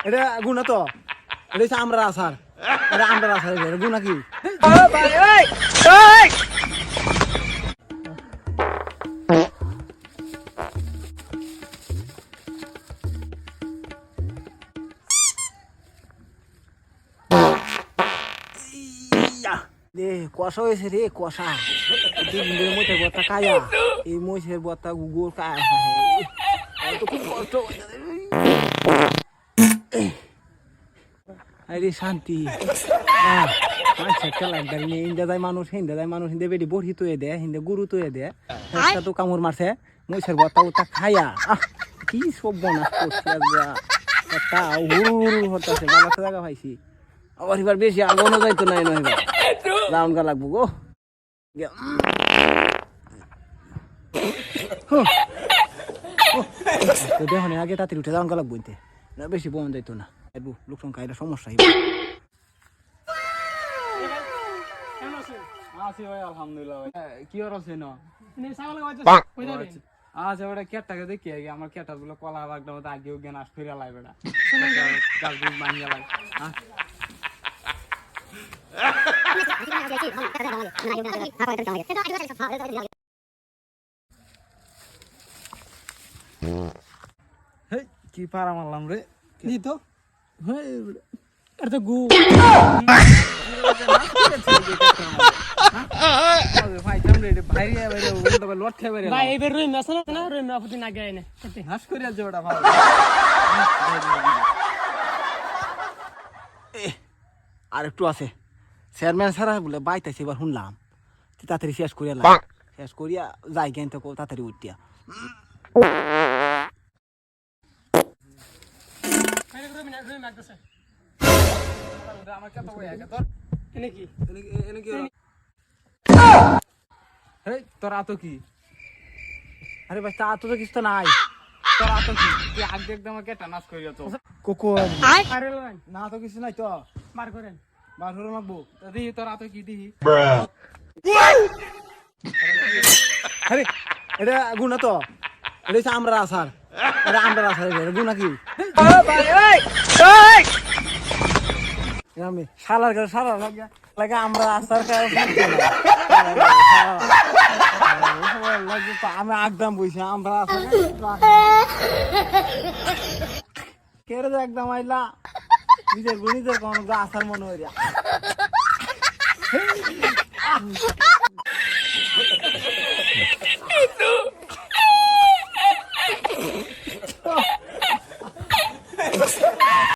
এটা গুনা তো এটা হচ্ছে আমরা আসার এটা আমরা আসার এটা গুনা কি রে কষা হয়েছে রে কষা মইছের বত্তা কায়া এই মইছের বত্তা গুগুর কায়া তো খুব কষ্ট আরে শান্তি খেলা হিন্দা যায় মানুষ হিন্দে বেটি বড়ি তৈয়ে দেয় হিন্দে গরু তৈয়ে দেয় তো কামড় মারছে মইছের বত্তা ওটা খায়া কি সব বনাস করছি একটা হুড়ু হচ্ছে বাবা জায়গা পাইছি আবার এবার বেশি আগুনও যাইতো নাই নয় রাউন্ড গা লাগবো গো দেখো আগে তাড়াতাড়ি উঠে রাউন্ড গা লাগবো না বেশি বন যাইতো না লোক সংখ্যা এটা সমস্যা আছি ভাই আলহামদুলিল্লাহ কি আর আছে না আচ্ছা ওটা কেটটাকে দেখি আগে আমার কেটার গুলো কলা লাগলো আগেও জ্ঞান আস ফিরে লাগবে না ভাঙিয়া লাগে কি পারা মারলাম রে কি তো গু আর একটু আছে চেয়ারম্যান সারা বলে বাইতাছে এবার শুনলাম তাড়াতাড়ি শেষ করিয়া শেষ করিয়া যাই জ্ঞান তো তাড়াতাড়ি উঠিয়া তোরা তো কি আরে ভাই তা তো কিছু তো নাই তোরা তো কি তুই আগে একদম কেটা নাচ করিয়া তো না তো কিছু নাই তো বার করেন বার করে লাগবো দিহি তোরা তো কি দিহি আরে এটা গুনা তো এটা হচ্ছে আমরা আসার এটা আমরা আসার গুনা কি আমি শালার করে শালা লাগে আমরা আসার আমি একদম বইছি আমরা কেড়ে তো একদম আইলা নিজের নিজের কোন আসার মনে হইয়া